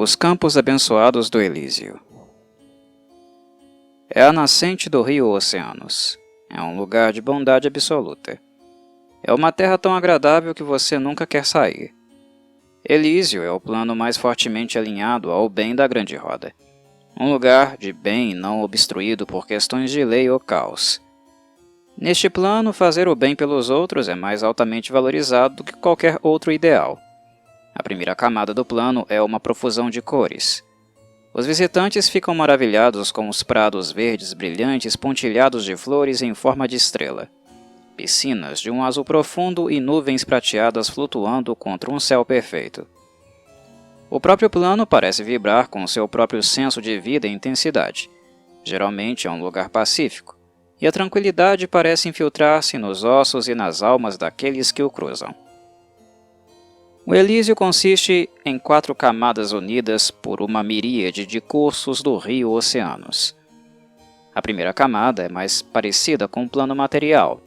Os Campos Abençoados do Elísio. É a nascente do rio Oceanos. É um lugar de bondade absoluta. É uma terra tão agradável que você nunca quer sair. Elísio é o plano mais fortemente alinhado ao bem da grande roda. Um lugar de bem não obstruído por questões de lei ou caos. Neste plano, fazer o bem pelos outros é mais altamente valorizado do que qualquer outro ideal. A primeira camada do plano é uma profusão de cores. Os visitantes ficam maravilhados com os prados verdes brilhantes pontilhados de flores em forma de estrela, piscinas de um azul profundo e nuvens prateadas flutuando contra um céu perfeito. O próprio plano parece vibrar com seu próprio senso de vida e intensidade. Geralmente é um lugar pacífico, e a tranquilidade parece infiltrar-se nos ossos e nas almas daqueles que o cruzam. O Elísio consiste em 4 camadas unidas por uma miríade de cursos do rio Oceanos. A primeira camada é mais parecida com o plano material,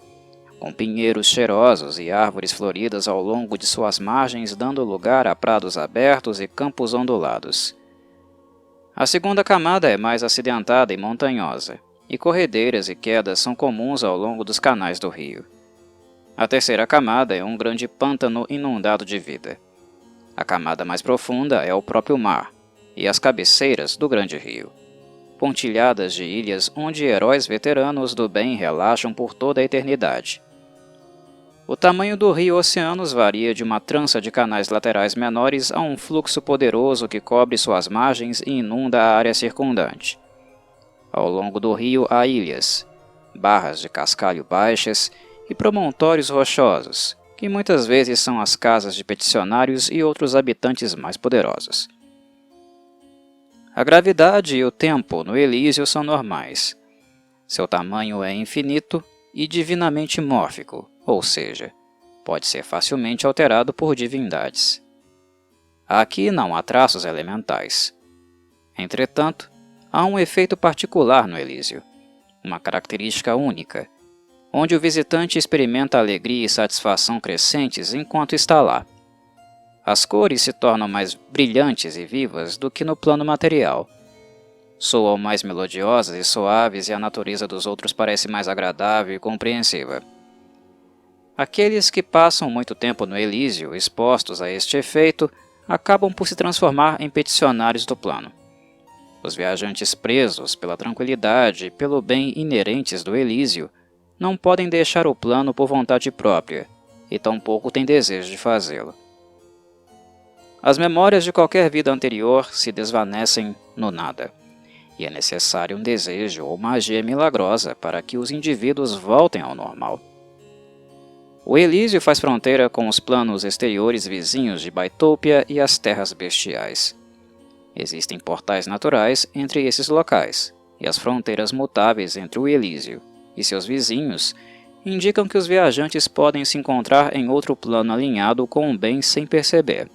com pinheiros cheirosos e árvores floridas ao longo de suas margens, dando lugar a prados abertos e campos ondulados. A segunda camada é mais acidentada e montanhosa, e corredeiras e quedas são comuns ao longo dos canais do rio. A terceira camada é um grande pântano inundado de vida. A camada mais profunda é o próprio mar e as cabeceiras do grande rio, pontilhadas de ilhas onde heróis veteranos do bem relaxam por toda a eternidade. O tamanho do rio Oceanos varia de uma trança de canais laterais menores a um fluxo poderoso que cobre suas margens e inunda a área circundante. Ao longo do rio há ilhas, barras de cascalho baixas e promontórios rochosos, que muitas vezes são as casas de peticionários e outros habitantes mais poderosos. A gravidade e o tempo no Elísio são normais. Seu tamanho é infinito e divinamente mórfico, ou seja, pode ser facilmente alterado por divindades. Aqui não há traços elementais. Entretanto, há um efeito particular no Elísio, uma característica única, onde o visitante experimenta alegria e satisfação crescentes enquanto está lá. As cores se tornam mais brilhantes e vivas do que no plano material. Soam mais melodiosas e suaves e a natureza dos outros parece mais agradável e compreensiva. Aqueles que passam muito tempo no Elísio, expostos a este efeito, acabam por se transformar em peticionários do plano. Os viajantes presos pela tranquilidade e pelo bem inerentes do Elísio não podem deixar o plano por vontade própria, e tampouco têm desejo de fazê-lo. As memórias de qualquer vida anterior se desvanecem no nada, e é necessário um desejo ou magia milagrosa para que os indivíduos voltem ao normal. O Elísio faz fronteira com os planos exteriores vizinhos de Baitôpia e as terras bestiais. Existem portais naturais entre esses locais, e as fronteiras mutáveis entre o Elísio e seus vizinhos indicam que os viajantes podem se encontrar em outro plano alinhado com o bem sem perceber.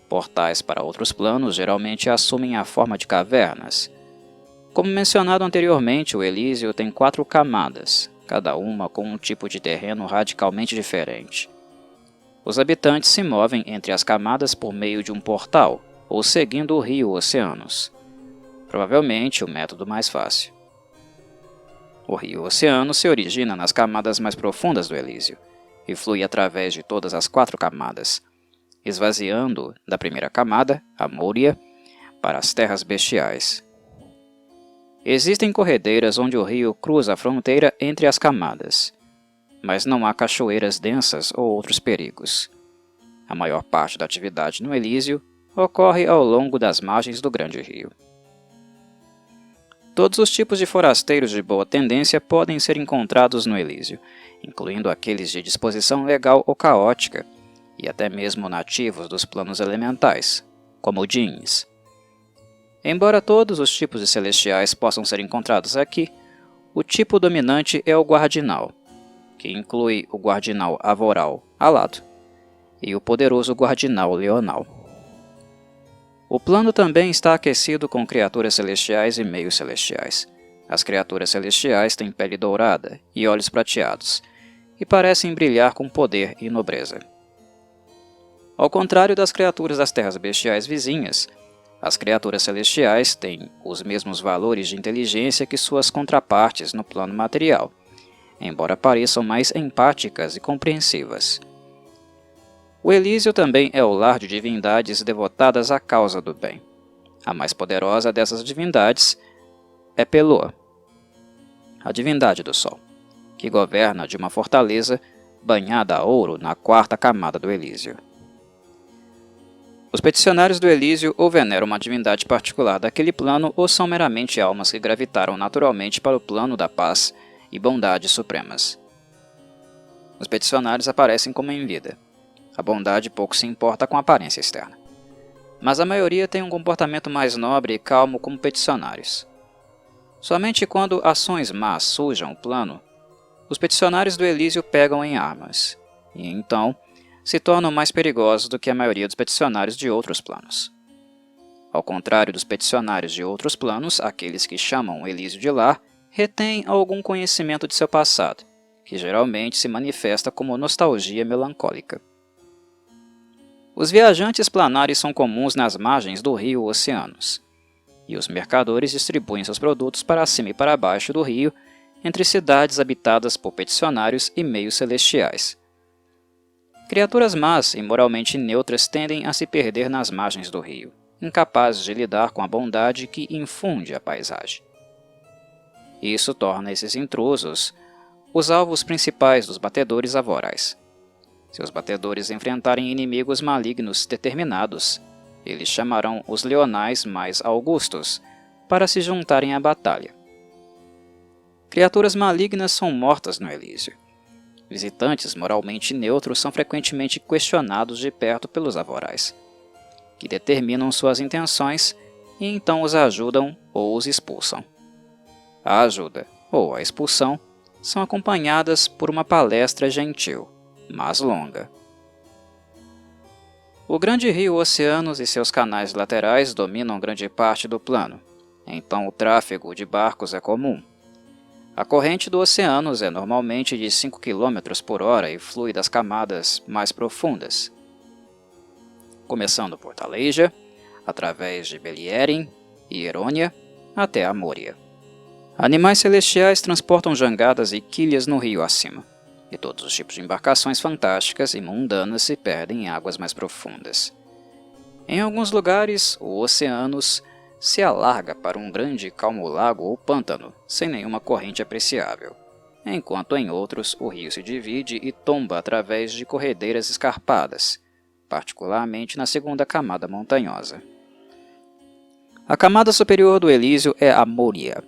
Portais para outros planos geralmente assumem a forma de cavernas. Como mencionado anteriormente, o Elísio tem 4 camadas, cada uma com um tipo de terreno radicalmente diferente. Os habitantes se movem entre as camadas por meio de um portal, ou seguindo o rio Oceanos. Provavelmente o método mais fácil. O rio Oceano se origina nas camadas mais profundas do Elísio e flui através de todas as 4 camadas, esvaziando da primeira camada, a Moria, para as terras bestiais. Existem corredeiras onde o rio cruza a fronteira entre as camadas, mas não há cachoeiras densas ou outros perigos. A maior parte da atividade no Elísio ocorre ao longo das margens do grande rio. Todos os tipos de forasteiros de boa tendência podem ser encontrados no Elísio, incluindo aqueles de disposição legal ou caótica, e até mesmo nativos dos planos elementais, como djinns. Embora todos os tipos de celestiais possam ser encontrados aqui, o tipo dominante é o guardinal, que inclui o guardinal avoral alado e o poderoso guardinal leonal. O plano também está aquecido com criaturas celestiais e meios celestiais. As criaturas celestiais têm pele dourada e olhos prateados, e parecem brilhar com poder e nobreza. Ao contrário das criaturas das terras bestiais vizinhas, As criaturas celestiais têm os mesmos valores de inteligência que suas contrapartes no plano material, embora pareçam mais empáticas e compreensivas. O Elísio também é o lar de divindades devotadas à causa do bem. A mais poderosa dessas divindades é Peloa, a divindade do Sol, que governa de uma fortaleza banhada a ouro na 4ª camada do Elísio. Os peticionários do Elísio ou veneram uma divindade particular daquele plano ou são meramente almas que gravitaram naturalmente para o plano da paz e bondade supremas. Os peticionários aparecem como em vida. A bondade pouco se importa com a aparência externa. Mas a maioria tem um comportamento mais nobre e calmo como peticionários. Somente quando ações más sujam o plano, os peticionários do Elísio pegam em armas, e então se tornam mais perigosos do que a maioria dos peticionários de outros planos. Ao contrário dos peticionários de outros planos, aqueles que chamam o Elísio de lar retêm algum conhecimento de seu passado, que geralmente se manifesta como nostalgia melancólica. Os viajantes planares são comuns nas margens do rio ou oceanos, e os mercadores distribuem seus produtos para cima e para baixo do rio entre cidades habitadas por peticionários e meios celestiais. Criaturas más e moralmente neutras tendem a se perder nas margens do rio, incapazes de lidar com a bondade que infunde a paisagem. Isso torna esses intrusos os alvos principais dos batedores avorais. Se os batedores enfrentarem inimigos malignos determinados, eles chamarão os leonais mais augustos para se juntarem à batalha. Criaturas malignas são mortas no Elísio. Visitantes moralmente neutros são frequentemente questionados de perto pelos avorais, que determinam suas intenções e então os ajudam ou os expulsam. A ajuda ou a expulsão são acompanhadas por uma palestra gentil, mas longa. O grande rio Oceanos e seus canais laterais dominam grande parte do plano, então o tráfego de barcos é comum. A corrente do Oceanos é normalmente de 5 km por hora e flui das camadas mais profundas, começando por Taleja, através de Belierin e Erônia, até a Moria. Animais celestiais transportam jangadas e quilhas no rio acima, e todos os tipos de embarcações fantásticas e mundanas se perdem em águas mais profundas. Em alguns lugares, o Oceanos se alarga para um grande e calmo lago ou pântano, sem nenhuma corrente apreciável, enquanto em outros o rio se divide e tomba através de corredeiras escarpadas, particularmente na 2ª camada montanhosa. A camada superior do Elísio é a Moria.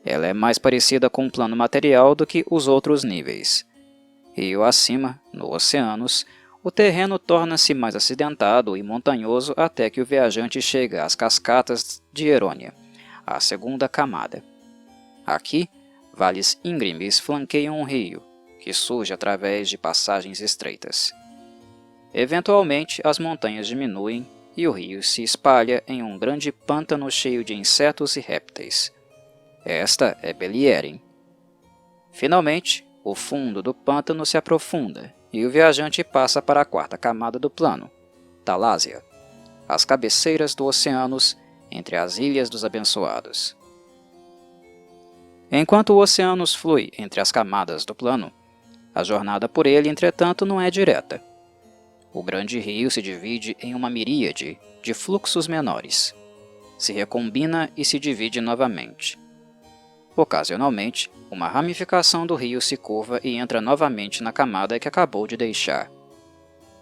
Ela é mais parecida com o plano material do que os outros níveis. Rio acima, no Oceanos, o terreno torna-se mais acidentado e montanhoso até que o viajante chega às cascatas de Erônia, a 2ª camada. Aqui, vales íngremes flanqueiam um rio, que surge através de passagens estreitas. Eventualmente, as montanhas diminuem e o rio se espalha em um grande pântano cheio de insetos e répteis. Esta é Belierin. Finalmente, o fundo do pântano se aprofunda e o viajante passa para a 4ª camada do plano, Talásia, as cabeceiras do Oceanos entre as Ilhas dos Abençoados. Enquanto o Oceanos flui entre as camadas do plano, a jornada por ele, entretanto, não é direta. O grande rio se divide em uma miríade de fluxos menores, se recombina e se divide novamente. Ocasionalmente, uma ramificação do rio se curva e entra novamente na camada que acabou de deixar.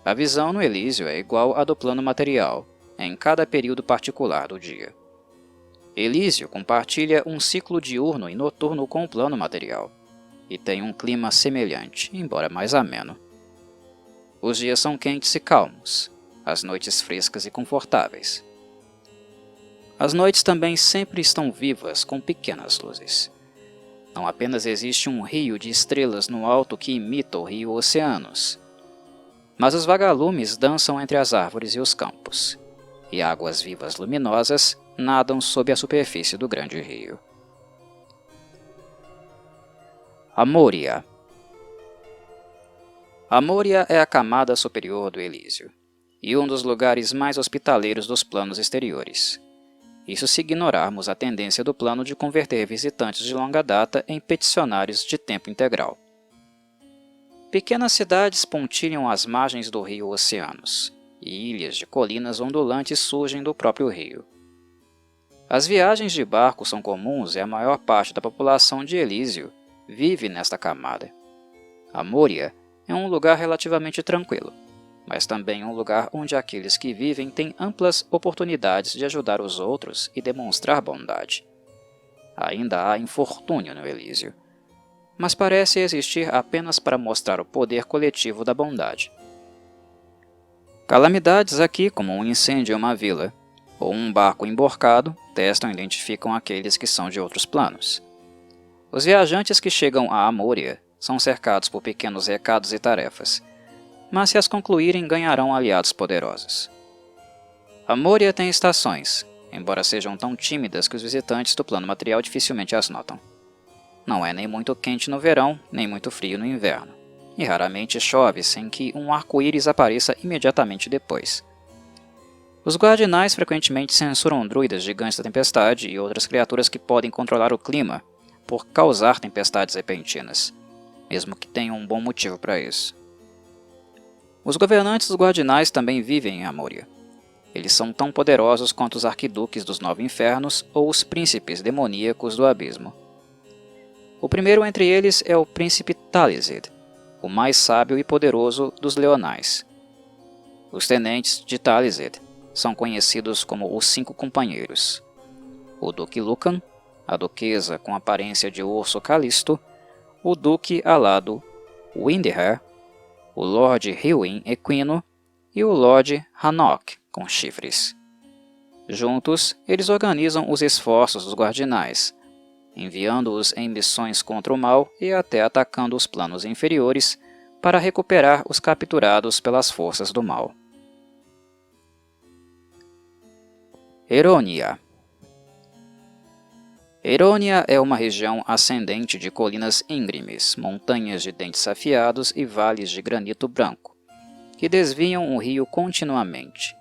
A visão no Elísio é igual à do plano material, em cada período particular do dia. Elísio compartilha um ciclo diurno e noturno com o plano material, e tem um clima semelhante, embora mais ameno. Os dias são quentes e calmos, as noites frescas e confortáveis. As noites também sempre estão vivas com pequenas luzes. Não apenas existe um rio de estrelas no alto que imita o rio Oceanos, mas os vagalumes dançam entre as árvores e os campos, e águas vivas luminosas nadam sob a superfície do grande rio. A Moria. A Moria é a camada superior do Elísio, e um dos lugares mais hospitaleiros dos planos exteriores. Isso se ignorarmos a tendência do plano de converter visitantes de longa data em peticionários de tempo integral. Pequenas cidades pontilham as margens do rio Oceanos, e ilhas de colinas ondulantes surgem do próprio rio. As viagens de barco são comuns e a maior parte da população de Elísio vive nesta camada. A Moria é um lugar relativamente tranquilo, mas também um lugar onde aqueles que vivem têm amplas oportunidades de ajudar os outros e demonstrar bondade. Ainda há infortúnio no Elísio, mas parece existir apenas para mostrar o poder coletivo da bondade. Calamidades aqui, como um incêndio em uma vila, ou um barco emborcado, testam e identificam aqueles que são de outros planos. Os viajantes que chegam a Amória são cercados por pequenos recados e tarefas, mas se as concluírem ganharão aliados poderosos. Amória tem estações, embora sejam tão tímidas que os visitantes do plano material dificilmente as notam. Não é nem muito quente no verão, nem muito frio no inverno, e raramente chove sem que um arco-íris apareça imediatamente depois. Os guardinais frequentemente censuram druidas gigantes da tempestade e outras criaturas que podem controlar o clima por causar tempestades repentinas, mesmo que tenham um bom motivo para isso. Os governantes dos guardinais também vivem em Amória. Eles são tão poderosos quanto os arquiduques dos Nove Infernos ou os príncipes demoníacos do Abismo. O primeiro entre eles é o príncipe Talized, o mais sábio e poderoso dos Leonais. Os tenentes de Talized são conhecidos como os Cinco Companheiros: o Duque Lucan, a duquesa com aparência de urso Calisto, o duque alado Windher, o Lorde Hywin Equino e o Lorde Hanok com chifres. Juntos, eles organizam os esforços dos guardinais, enviando-os em missões contra o mal e até atacando os planos inferiores para recuperar os capturados pelas forças do mal. Eronia. Eronia é uma região ascendente de colinas íngremes, montanhas de dentes afiados e vales de granito branco, que desviam o rio continuamente.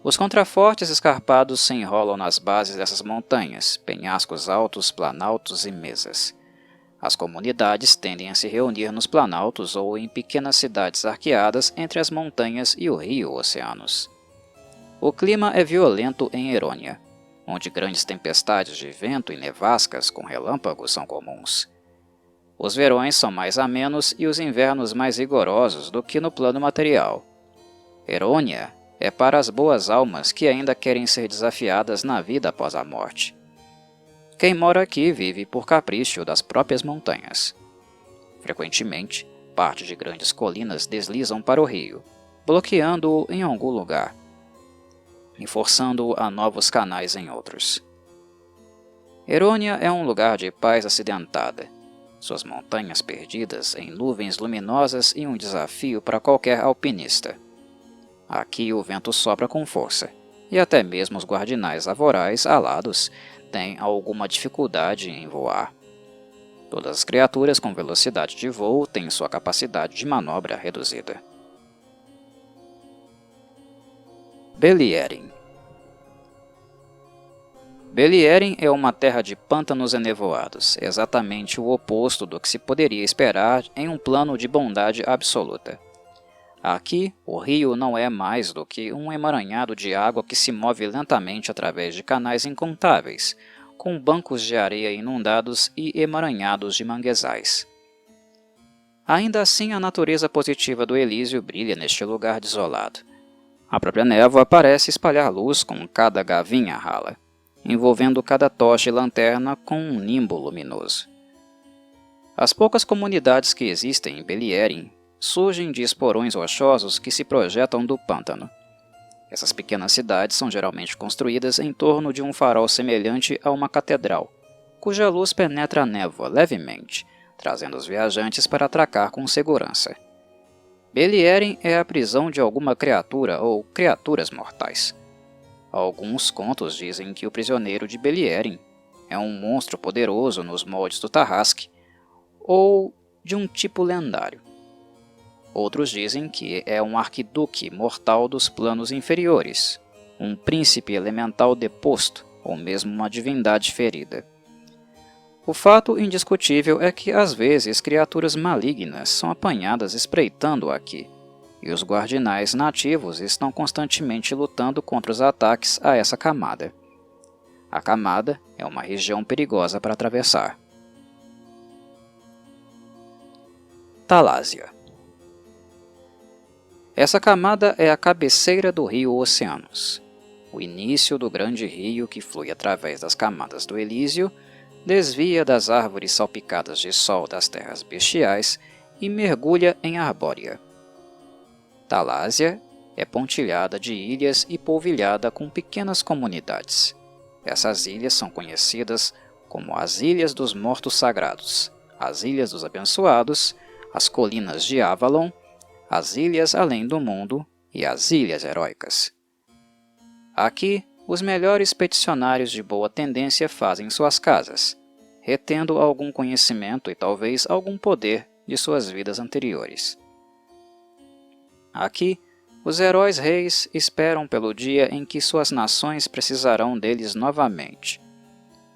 Os contrafortes escarpados se enrolam nas bases dessas montanhas, penhascos altos, planaltos e mesas. As comunidades tendem a se reunir nos planaltos ou em pequenas cidades arqueadas entre as montanhas e o rio Oceanos. O clima é violento em Eronia, onde grandes tempestades de vento e nevascas com relâmpagos são comuns. Os verões são mais amenos e os invernos mais rigorosos do que no plano material. Eronia é para as boas almas que ainda querem ser desafiadas na vida após a morte. Quem mora aqui vive por capricho das próprias montanhas. Frequentemente, parte de grandes colinas deslizam para o rio, bloqueando-o em algum lugar e forçando-o a novos canais em outros. Eronia é um lugar de paz acidentada, suas montanhas perdidas em nuvens luminosas e um desafio para qualquer alpinista. Aqui o vento sopra com força, e até mesmo os guardinais avorais alados têm alguma dificuldade em voar. Todas as criaturas com velocidade de voo têm sua capacidade de manobra reduzida. Belierin. Belierin é uma terra de pântanos enevoados, exatamente o oposto do que se poderia esperar em um plano de bondade absoluta. Aqui, o rio não é mais do que um emaranhado de água que se move lentamente através de canais incontáveis, com bancos de areia inundados e emaranhados de manguezais. Ainda assim, a natureza positiva do Elísio brilha neste lugar desolado. A própria névoa parece espalhar luz com cada gavinha rala, envolvendo cada tocha e lanterna com um nimbo luminoso. As poucas comunidades que existem em Belierin surgem de esporões rochosos que se projetam do pântano. Essas pequenas cidades são geralmente construídas em torno de um farol semelhante a uma catedral, cuja luz penetra a névoa levemente, trazendo os viajantes para atracar com segurança. Belierin é a prisão de alguma criatura ou criaturas mortais. Alguns contos dizem que o prisioneiro de Belierin é um monstro poderoso nos moldes do Tarrasque, ou de um tipo lendário. Outros dizem que é um arquiduque mortal dos planos inferiores, um príncipe elemental deposto, ou mesmo uma divindade ferida. O fato indiscutível é que, às vezes, criaturas malignas são apanhadas espreitando aqui, e os guardinais nativos estão constantemente lutando contra os ataques a essa camada. A camada é uma região perigosa para atravessar. Talásia. Essa camada é a cabeceira do rio Oceanos, o início do grande rio que flui através das camadas do Elísio, desvia das árvores salpicadas de sol das terras bestiais e mergulha em Arbórea. Talásia é pontilhada de ilhas e polvilhada com pequenas comunidades. Essas ilhas são conhecidas como as Ilhas dos Mortos Sagrados, as Ilhas dos Abençoados, as Colinas de Avalon, as Ilhas Além do Mundo e as Ilhas Heróicas. Aqui, os melhores peticionários de boa tendência fazem suas casas, retendo algum conhecimento e talvez algum poder de suas vidas anteriores. Aqui, os heróis reis esperam pelo dia em que suas nações precisarão deles novamente,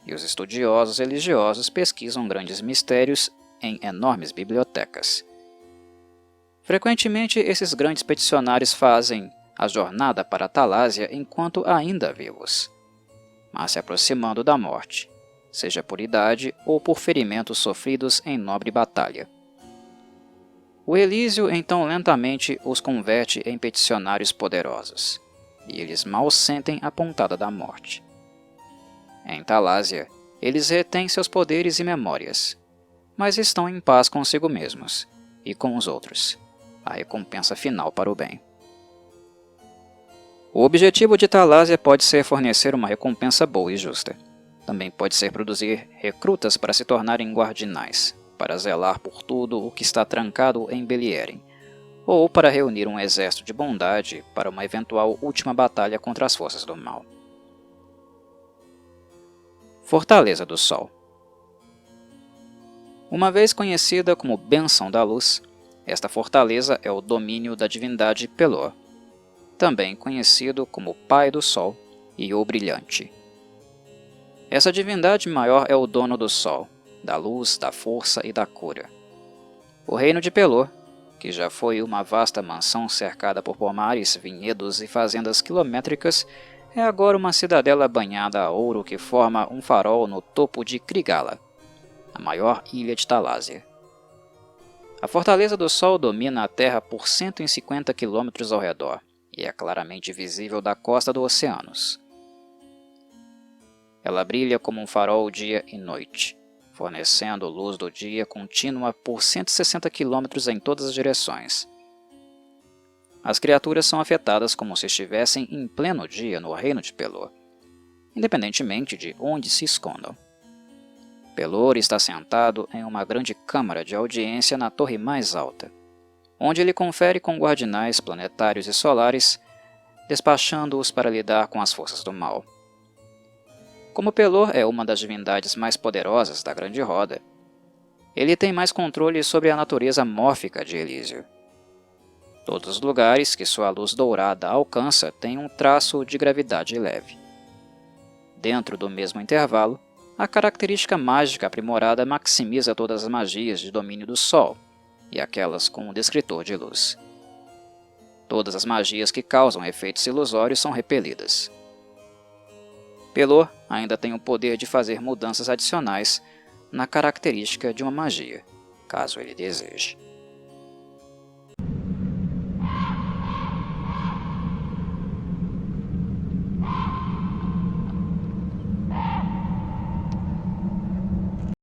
e os estudiosos religiosos pesquisam grandes mistérios em enormes bibliotecas. Frequentemente, esses grandes peticionários fazem a jornada para a Talásia enquanto ainda vivos, mas se aproximando da morte, seja por idade ou por ferimentos sofridos em nobre batalha. O Elísio então lentamente os converte em peticionários poderosos, e eles mal sentem a pontada da morte. Em Talásia, eles retêm seus poderes e memórias, mas estão em paz consigo mesmos e com os outros, a recompensa final para o bem. O objetivo de Talásia pode ser fornecer uma recompensa boa e justa. Também pode ser produzir recrutas para se tornarem guardinais, para zelar por tudo o que está trancado em Belierem, ou para reunir um exército de bondade para uma eventual última batalha contra as forças do mal. Fortaleza do Sol. Uma vez conhecida como Bênção da Luz, esta fortaleza é o domínio da divindade Pelor, também conhecido como Pai do Sol e o Brilhante. Essa divindade maior é o dono do Sol, da luz, da força e da cura. O reino de Pelor, que já foi uma vasta mansão cercada por pomares, vinhedos e fazendas quilométricas, é agora uma cidadela banhada a ouro que forma um farol no topo de Krigala, a maior ilha de Talásia. A Fortaleza do Sol domina a Terra por 150 quilômetros ao redor e é claramente visível da costa do Oceanos. Ela brilha como um farol dia e noite, fornecendo luz do dia contínua por 160 quilômetros em todas as direções. As criaturas são afetadas como se estivessem em pleno dia no reino de Pelor, independentemente de onde se escondam. Pelor está sentado em uma grande câmara de audiência na torre mais alta, onde ele confere com guardinais planetários e solares, despachando-os para lidar com as forças do mal. Como Pelor é uma das divindades mais poderosas da Grande Roda, ele tem mais controle sobre a natureza mórfica de Elísio. Todos os lugares que sua luz dourada alcança têm um traço de gravidade leve. Dentro do mesmo intervalo, a característica mágica aprimorada maximiza todas as magias de domínio do Sol e aquelas com o descritor de luz. Todas as magias que causam efeitos ilusórios são repelidas. Pelor ainda tem o poder de fazer mudanças adicionais na característica de uma magia, caso ele deseje.